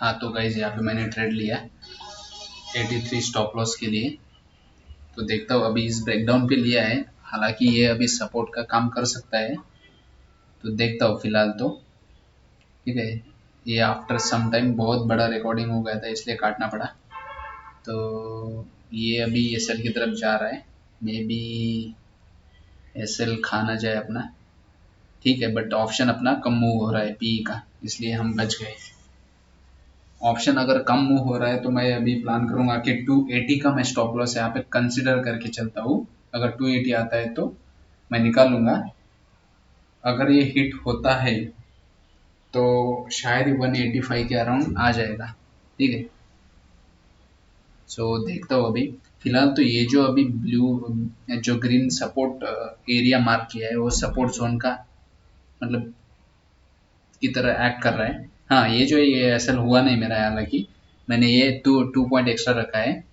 हाँ तो गाइज यहाँ पे मैंने ट्रेड लिया 83 स्टॉप लॉस के लिए। तो देखता हूँ, अभी इस ब्रेकडाउन पे लिया है, हालांकि ये अभी सपोर्ट का काम कर सकता है। तो देखता हूँ फिलहाल तो ठीक है। ये आफ्टर सम टाइम बहुत बड़ा रिकॉर्डिंग हो गया था इसलिए काटना पड़ा। तो ये अभी एसएल की तरफ जा रहा है, मे बी एसएल खाना जाए अपना, ठीक है। बट ऑप्शन अपना कम मूव हो रहा है पीई का, इसलिए हम बच गए। ऑप्शन अगर कम मूव हो रहा है तो मैं अभी प्लान करूंगा कि 280 का मैं स्टॉप लॉस यहाँ पे कंसिडर करके चलता हूँ। अगर 280 आता है तो मैं निकाल लूंगा। अगर ये हिट होता है तो शायद 185 के अराउंड आ जाएगा, ठीक है। सो देखता हूँ अभी फिलहाल तो ये जो अभी ब्लू जो ग्रीन सपोर्ट एरिया मार्क किया है वो सपोर्ट जोन का मतलब की तरह एक्ट कर रहा है। हाँ ये असल हुआ नहीं मेरा, हालांकि मैंने ये 2 पॉइंट एक्स्ट्रा रखा है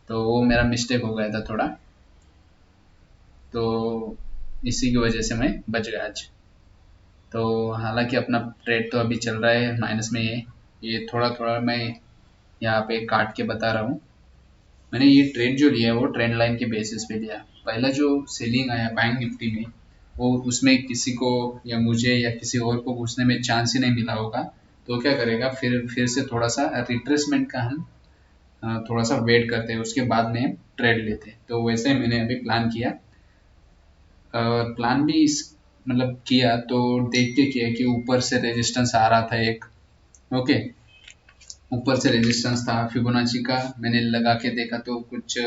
तो वो मेरा मिस्टेक हो गया था थोड़ा। तो इसी की वजह से मैं बच गया आज। तो हालांकि अपना ट्रेड तो अभी चल रहा है माइनस में। ये थोड़ा थोड़ा मैं यहाँ पे काट के बता रहा हूँ। मैंने ये ट्रेड जो लिया है वो ट्रेंड लाइन के बेसिस पे लिया। पहला जो सेलिंग आया बैंक निफ्टी में वो उसमें किसी को या मुझे या किसी और को घुसने में चांस ही नहीं मिला होगा। तो क्या करेगा, फिर से थोड़ा सा रिट्रेसमेंट का हम थोड़ा सा वेट करते हैं, उसके बाद में ट्रेड लेते हैं। तो वैसे मैंने अभी प्लान किया। प्लान भी इस मतलब किया तो देख के किया कि ऊपर से रेजिस्टेंस आ रहा था एक, ओके। ऊपर से रेजिस्टेंस था फिबोनाची का, मैंने लगा के देखा तो कुछ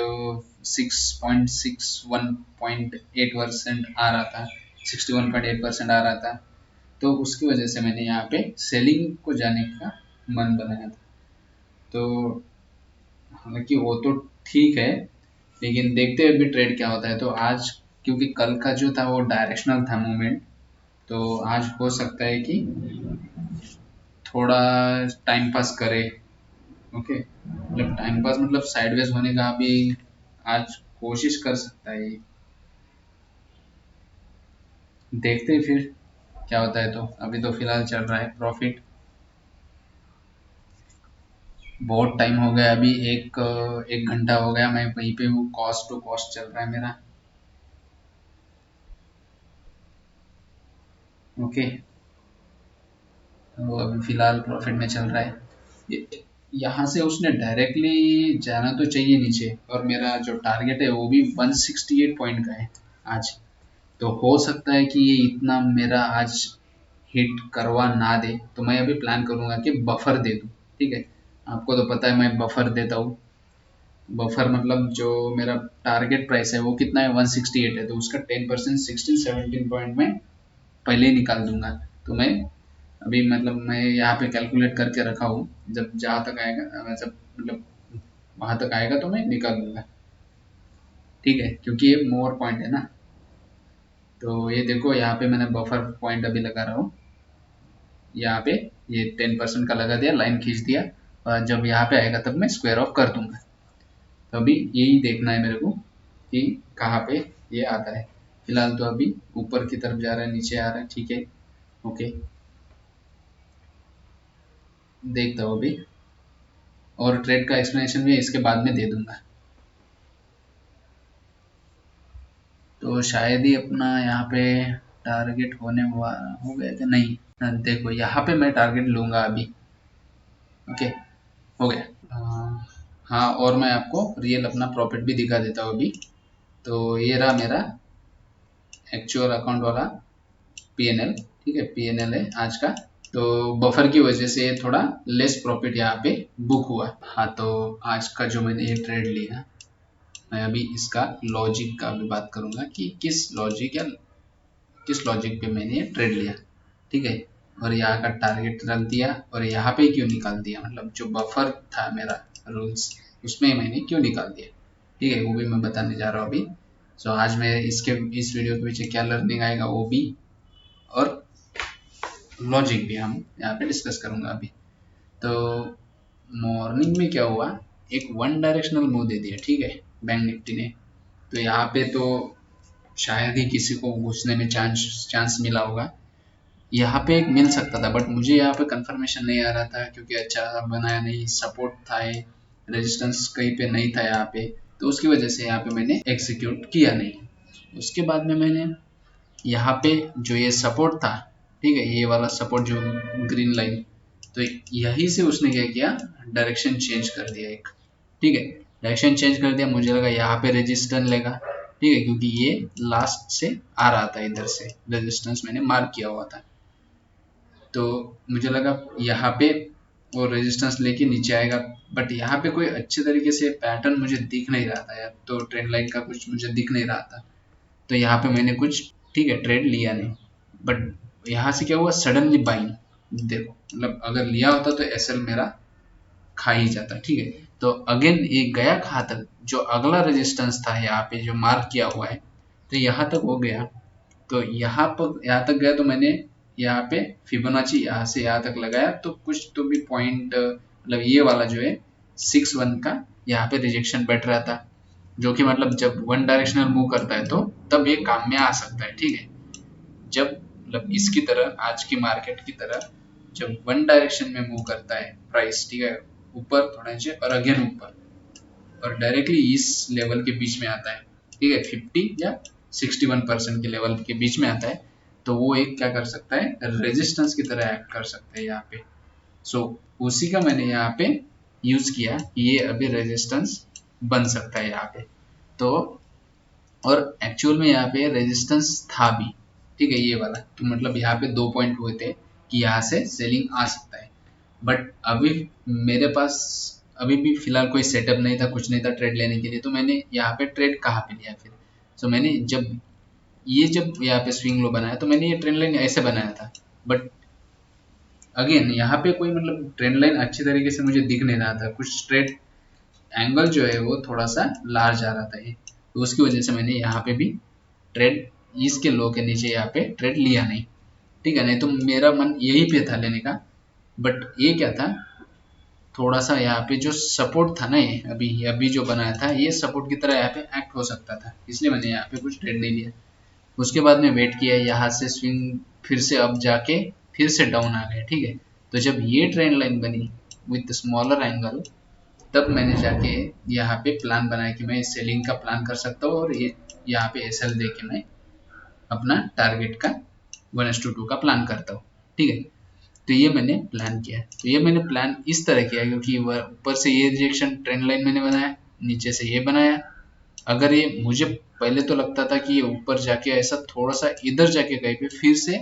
6.61.8% आ रहा था, 61.8% आ रहा था। तो उसकी वजह से मैंने यहाँ पे सेलिंग को जाने का मन बनाया था। तो हालांकि वो तो ठीक है, लेकिन देखते हैं अभी ट्रेड क्या होता है। तो आज क्योंकि कल का जो था वो डायरेक्शनल था मूवमेंट, तो आज हो सकता है कि थोड़ा टाइम पास करे, ओके। मतलब टाइम पास मतलब साइडवेज होने का भी आज कोशिश कर सकता है। देखते हैं फिर क्या होता है। तो अभी तो फिलहाल चल रहा है प्रॉफिट। बहुत टाइम हो गया, अभी एक घंटा हो गया मैं वहीं पे हूँ, कॉस्ट टू कॉस्ट चल रहा है मेरा, ओके। तो अभी फिलहाल प्रॉफिट में चल रहा है। यहाँ से उसने डायरेक्टली जाना तो चाहिए नीचे, और मेरा जो टारगेट है वो भी 168 पॉइंट का है आज। तो हो सकता है कि ये इतना मेरा आज हिट करवा ना दे, तो मैं अभी प्लान करूंगा कि बफर दे दूं, ठीक है। आपको तो पता है मैं बफर देता हूँ। बफर मतलब जो मेरा टारगेट प्राइस है वो कितना है, 168 है, तो उसका 10% 16-17 पॉइंट में पहले ही निकाल दूंगा। तो मैं अभी मतलब मैं यहाँ पे कैलकुलेट करके रखा हूँ, जब जहाँ तक आएगा जब मतलब वहां तक आएगा तो मैं निकाल दूंगा, ठीक है, क्योंकि ये मोर पॉइंट है ना। तो ये देखो यहाँ पे मैंने बफर पॉइंट अभी लगा रहा हूँ, यहाँ पे ये 10% का लगा दिया, लाइन खींच दिया, और जब यहाँ पे आएगा तब मैं स्क्वायर ऑफ कर दूंगा। तो अभी यही देखना है मेरे को कि कहाँ पे ये आता है। फिलहाल तो अभी ऊपर की तरफ जा रहा है, नीचे आ रहा है, ठीक है, ओके। देखता हूँ अभी, और ट्रेड का एक्सप्लेनेशन भी इसके बाद में दे दूंगा। तो शायद ही अपना यहाँ पे टारगेट होने हो गया कि नहीं। देखो यहाँ पे मैं टारगेट लूंगा अभी, ओके, हो गया। हाँ, और मैं आपको रियल अपना प्रॉफिट भी दिखा देता हूँ अभी। तो ये रहा मेरा एक्चुअल अकाउंट वाला पीएनएल, ठीक है, पीएनएल है आज का। तो बफर की वजह से थोड़ा लेस प्रॉफिट यहाँ पे बुक हुआ। हाँ तो आज का जो मैंने ये ट्रेड लिया, मैं अभी इसका लॉजिक का भी बात करूंगा कि किस लॉजिक पे मैंने ये ट्रेड लिया, ठीक है। और यहाँ का टारगेट रख दिया, और यहाँ पे क्यों निकाल दिया, मतलब जो बफर था मेरा रूल्स उसमें मैंने क्यों निकाल दिया, ठीक है, वो भी मैं बताने जा रहा हूँ अभी। सो आज मैं इस वीडियो के पीछे क्या लर्निंग आएगा वो भी, और लॉजिक भी हम यहाँ पे डिस्कस करूंगा अभी। तो मॉर्निंग में क्या हुआ, एक वन डायरेक्शनल मूव दे दिया, ठीक है, बैंक निफ्टी ने। तो यहाँ पे तो शायद ही किसी को घुसने में चांस चांस मिला होगा। यहाँ पे एक मिल सकता था, बट मुझे यहाँ पे कंफर्मेशन नहीं आ रहा था क्योंकि अच्छा बनाया नहीं, सपोर्ट था, रेजिस्टेंस कहीं पे नहीं था यहाँ पे, तो उसकी वजह से यहाँ पे मैंने एग्जीक्यूट किया नहीं। उसके बाद में मैंने यहाँ पे जो ये सपोर्ट था, ठीक है, ये वाला सपोर्ट जो ग्रीन लाइन, तो यही से उसने क्या किया, डायरेक्शन चेंज कर दिया एक, ठीक है, डायरेक्शन चेंज कर दिया। मुझे लगा यहाँ पे रेजिस्टेंस लेगा, ठीक है, क्योंकि ये लास्ट से आ रहा था, इधर से रेजिस्टेंस मैंने मार्क किया हुआ था, तो मुझे लगा यहाँ पे वो रेजिस्टेंस लेके नीचे आएगा, बट यहाँ पे कोई अच्छे तरीके से पैटर्न मुझे दिख नहीं रहा था यार, तो ट्रेंड लाइन का कुछ मुझे दिख नहीं रहा था, तो यहाँ पे मैंने कुछ, ठीक है, ट्रेड लिया नहीं। बट यहाँ से क्या हुआ, सडनली बाइंग, देखो मतलब अगर लिया होता तो एसएल मेरा खा ही जाता, ठीक है। तो अगेन ये गया कहाँ तक, जो अगला रेजिस्टेंस था यहाँ पे जो मार्क किया हुआ है, तो यहाँ तक हो गया, तो यहाँ तक गया, तो मैंने यहाँ पे फिबोनाची यहाँ से यहाँ तक लगाया, तो कुछ तो भी पॉइंट, मतलब ये वाला जो है 6-1 का यहाँ पे रिजेक्शन बैठ रहा था, जो कि मतलब जब वन डायरेक्शनल मूव करता है तो तब ये काम में आ सकता है, ठीक है। जब मतलब इसकी तरह, आज की मार्केट की तरह, जब वन डायरेक्शन में मूव करता है प्राइस, ठीक है, ऊपर थोड़ा नीचे और अगेन ऊपर, और डायरेक्टली इस लेवल के बीच में आता है, ठीक है, 50 या 61% के लेवल के बीच में आता है, तो वो एक क्या कर सकता है, रेजिस्टेंस की तरह एक्ट कर सकता है यहाँ पे। सो उसी का मैंने यहाँ पे यूज किया, ये अभी रेजिस्टेंस बन सकता है यहाँ पे, तो और एक्चुअल में यहाँ पे रेजिस्टेंस था भी, ठीक है, ये वाला, तो मतलब यहाँ पे 2 पॉइंट हुए थे कि यहाँ से सेलिंग आ सकता है, बट अभी मेरे पास अभी भी फिलहाल कोई सेटअप नहीं था, कुछ नहीं था ट्रेड लेने के लिए, तो मैंने यहाँ पे ट्रेड कहाँ पे लिया फिर, तो मैंने जब यहाँ पे स्विंग लो बनाया, तो मैंने ये ट्रेंड लाइन ऐसे बनाया था, बट अगेन यहाँ पे कोई मतलब ट्रेंड लाइन अच्छी तरीके से मुझे दिख नहीं रहा था, कुछ ट्रेड एंगल जो है वो थोड़ा सा लार्ज आ रहा था ये, तो उसकी वजह से मैंने यहाँ पे भी ट्रेड इसके लो के नीचे यहाँ पे ट्रेड लिया नहीं, ठीक है, नहीं तो मेरा मन यही पे था लेने का, बट ये क्या था, थोड़ा सा यहाँ पे जो सपोर्ट था ना, ये अभी जो बनाया था, ये सपोर्ट की तरह यहाँ पे एक्ट हो सकता था, इसलिए मैंने यहाँ पे कुछ ट्रेड नहीं लिया। उसके बाद में वेट किया, यहाँ से स्विंग फिर से अप जाके फिर से डाउन आ गया, ठीक है, तो जब ये ट्रेंड लाइन बनी विथ स्मॉलर एंगल, तब मैंने जाके यहाँ पे प्लान बनाया कि मैं सेलिंग का प्लान कर सकता हूँ, और ये यहाँ पे एसएल दे के मैं अपना टारगेट का 1:2 का प्लान करता हूँ, ठीक है। तो ये मैंने प्लान किया, तो ये मैंने प्लान इस तरह किया क्योंकि ऊपर से ये रिजेक्शन ट्रेंड लाइन मैंने बनाया, नीचे से ये बनाया, अगर ये मुझे पहले तो लगता था कि ये ऊपर जाके ऐसा थोड़ा सा इधर जाके कहीं पे फिर से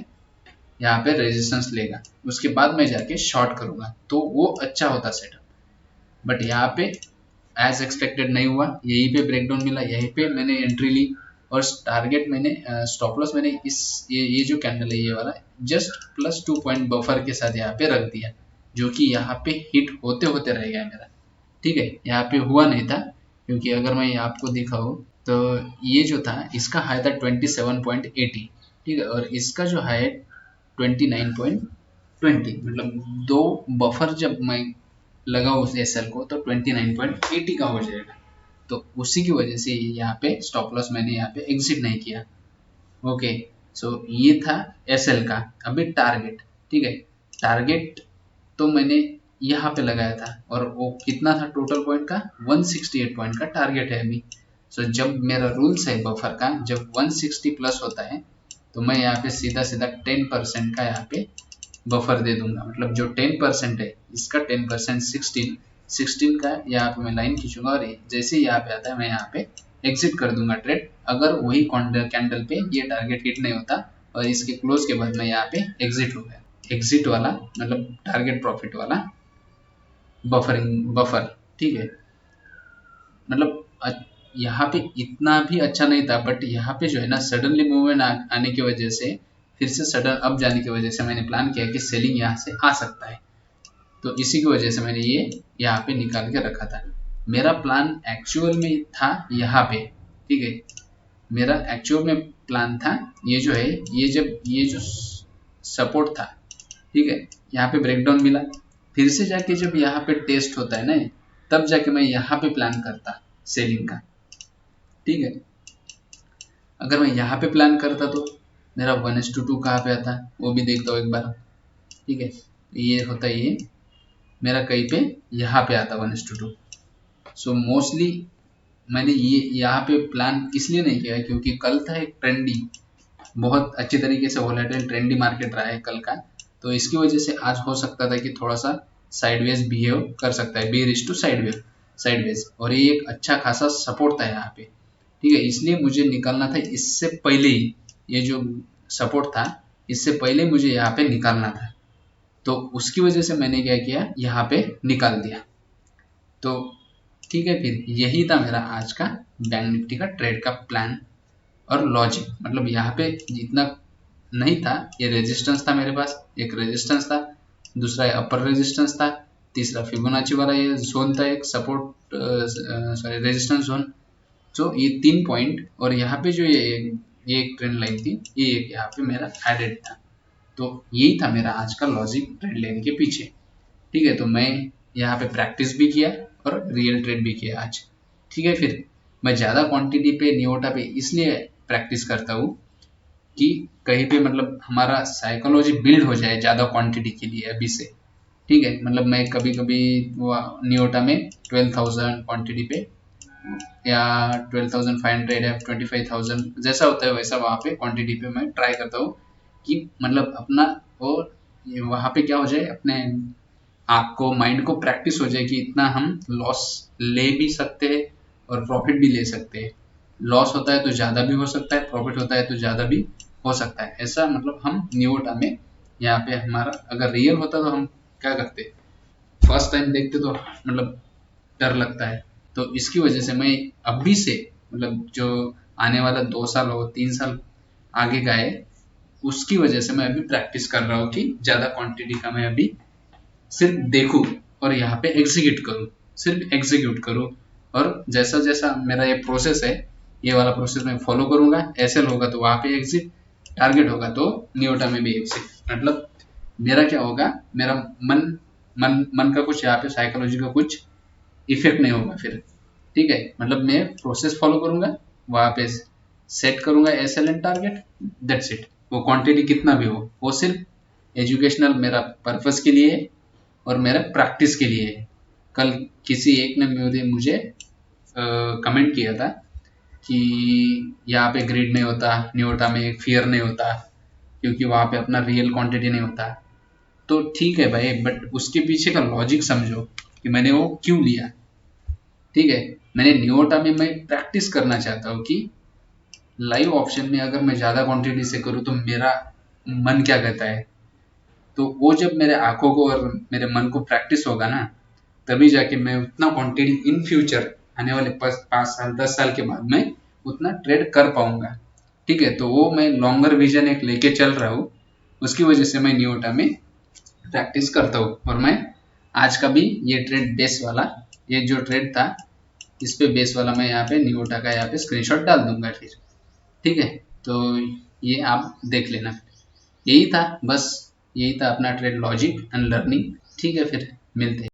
यहाँ पे रेजिस्टेंस लेगा, उसके बाद मैं जाके शॉर्ट करूंगा, तो वो अच्छा होता सेटअप, बट यहाँ पे एज एक्सपेक्टेड नहीं हुआ, यहीं पे ब्रेकडाउन मिला, यहीं पे मैंने एंट्री ली, और टारगेट मैंने स्टॉप लॉस मैंने ये जो कैंडल है ये वाला जस्ट +2 पॉइंट बफर के साथ यहाँ पे रख दिया, जो कि यहाँ पे हिट होते होते रह गया मेरा, ठीक है, यहाँ पे हुआ नहीं था, क्योंकि अगर मैं आपको दिखाऊं तो ये जो था इसका हाई था 27.80, ठीक है, और इसका जो हाई है 29.20, मतलब दो बफर जब मैं लगा उस एसएल को, तो 29.80 का हो जाएगा, तो उसी की वजह से यहाँ पे स्टॉप लॉस मैंने यहाँ पे एग्जिट नहीं किया। ओके, सो ये था एसएल का। अभी टारगेट, ठीक है, टारगेट तो मैंने यहाँ पे लगाया था, और वो कितना था टोटल पॉइंट का, 168 पॉइंट का टारगेट है अभी। सो जब मेरा रूल्स है बफर का, जब 160 प्लस होता है, तो मैं यहाँ पे सीधा सीधा 10% का यहाँ पे बफर दे दूंगा, मतलब जो 10% है इसका 10% 16 का यहाँ पे मैं लाइन खींचूंगा, और जैसे ही यहाँ पे आता है मैं यहाँ पे एग्जिट कर दूंगा ट्रेड, अगर वही कैंडल पे ये टारगेट हिट नहीं होता, और इसके क्लोज के बाद मैं यहाँ पे एग्जिट हो गया, एग्जिट वाला मतलब टारगेट प्रॉफिट वाला बफर, ठीक है, मतलब यहाँ पे इतना भी अच्छा नहीं था, बट यहाँ पे जो है ना सडनली मूवमेंट आने की वजह से, फिर से सडन अप जाने की वजह से मैंने प्लान किया कि सेलिंग यहाँ से आ सकता है, तो इसी की वजह से मैंने ये यहाँ पे निकाल के रखा था। मेरा प्लान एक्चुअल में था यहाँ पे, ठीक है, मेरा एक्चुअल में प्लान था ये जो है, ये जो सपोर्ट था, ठीक है, यहाँ पे ब्रेकडाउन मिला, फिर से जाके जब यहाँ पे टेस्ट होता है ना, तब जाके मैं यहाँ पे प्लान करता सेलिंग का, ठीक है, अगर मैं यहाँ पे प्लान करता तो मेरा 1:2 कहाँ पे आता है वो भी देखता हूँ एक बार। ठीक है, ये होता है, ये मेरा कहीं पे यहाँ पे आता 1:2। सो मोस्टली मैंने ये यहाँ पे प्लान इसलिए नहीं किया क्योंकि कल था एक ट्रेंडी, बहुत अच्छी तरीके से वोलेटाइल ट्रेंडी मार्केट रहा है कल का, तो इसकी वजह से आज हो सकता था कि थोड़ा सा साइडवेज बिहेव कर सकता है, बेयरिश टू साइडवेज, और ये एक अच्छा खासा सपोर्ट था यहाँ पे। ठीक है, इसलिए मुझे निकालना था इससे पहले ही, ये जो सपोर्ट था इससे पहले मुझे यहाँ पे निकालना था, तो उसकी वजह से मैंने क्या किया, यहाँ पे निकाल दिया। तो ठीक है, फिर यही था मेरा आज का बैंक निफ्टी का ट्रेड का प्लान और लॉजिक। मतलब यहाँ पे जितना नहीं था, ये रेजिस्टेंस था मेरे पास, एक रेजिस्टेंस था, दूसरा अपर रेजिस्टेंस था, तीसरा फिबोनाची वाला ये जोन था, एक सपोर्ट सॉरी रेजिस्टेंस जोन। तो ये 3 पॉइंट, और यहाँ पे जो ये एक ट्रेंड लाइन थी, ये एक यहाँ पे मेरा एडेड था। तो यही था मेरा आज का लॉजिक ट्रेड लाइन के पीछे। ठीक है, तो मैं यहाँ पे प्रैक्टिस भी किया और रियल ट्रेड भी किया आज। ठीक है, फिर मैं ज़्यादा क्वांटिटी पे नियोटा पे इसलिए प्रैक्टिस करता हूँ कि कहीं पे मतलब हमारा साइकोलॉजी बिल्ड हो जाए ज़्यादा क्वांटिटी के लिए अभी से। ठीक है, मतलब मैं कभी कभी नियोटा में 12,000 क्वांटिटी पे या 12,500 या 25,000 जैसा होता है वैसा वहाँ पे क्वांटिटी पे मैं ट्राई करता हूँ कि मतलब अपना वो वहाँ पे क्या हो जाए, अपने आपको माइंड को प्रैक्टिस हो जाए कि इतना हम लॉस ले भी सकते हैं और प्रॉफिट भी ले सकते हैं। लॉस होता है तो ज़्यादा भी हो सकता है, प्रॉफिट होता है तो ज़्यादा भी हो सकता है। ऐसा मतलब हम नियोटा में यहाँ पे हमारा अगर रियल होता तो हम क्या करते, फर्स्ट टाइम देखते तो मतलब डर लगता है। तो इसकी वजह से मैं अभी से मतलब जो आने वाला 2 साल हो 3 साल आगे का है, उसकी वजह से मैं अभी प्रैक्टिस कर रहा हूँ कि ज़्यादा क्वांटिटी का मैं अभी सिर्फ देखूं और यहाँ पे एग्जीक्यूट करूं, सिर्फ एग्जीक्यूट करूं। और जैसा जैसा मेरा ये प्रोसेस है, ये वाला प्रोसेस मैं फॉलो करूंगा। एसएल होगा तो वहाँ पे एग्जिट, टारगेट होगा तो नियोटा में भी एग्जिट। मतलब मेरा क्या होगा, मेरा मन मन मन का कुछ यहाँ पे साइकोलॉजी का कुछ इफेक्ट नहीं होगा फिर। ठीक है, मतलब मैं प्रोसेस फॉलो करूंगा, वहाँ पे सेट करूंगा SL and target, that's it. वो क्वांटिटी कितना भी हो, वो सिर्फ एजुकेशनल मेरा पर्पस के लिए है और मेरा प्रैक्टिस के लिए है। कल किसी एक ने मुझे कमेंट किया था कि यहाँ पे ग्रिड नहीं होता, नियोटा में एक फियर नहीं होता क्योंकि वहाँ पे अपना रियल क्वांटिटी नहीं होता। तो ठीक है भाई, बट उसके पीछे का लॉजिक समझो कि मैंने वो क्यों लिया। ठीक है, मैंने नियोटा में मैं प्रैक्टिस करना चाहता हूँ कि लाइव ऑप्शन में अगर मैं ज़्यादा क्वांटिटी से करूँ तो मेरा मन क्या कहता है। तो वो जब मेरे आंखों को और मेरे मन को प्रैक्टिस होगा ना, तभी जाके मैं उतना क्वांटिटी इन फ्यूचर आने वाले 5 साल 10 साल के बाद मैं उतना ट्रेड कर पाऊंगा। ठीक है, तो वो मैं लॉन्गर विजन एक लेके चल रहा हूँ, उसकी वजह से मैं नियोटा में प्रैक्टिस करता हूँ। और मैं आज का भी ये ट्रेड बेस वाला, ये जो ट्रेड था इस पे बेस वाला मैं यहाँ पे नियोटा का यहाँ पे स्क्रीनशॉट डाल दूंगा फिर। ठीक है, तो ये आप देख लेना। यही था बस, यही था अपना ट्रेड लॉजिक एंड लर्निंग। ठीक है, फिर मिलते हैं।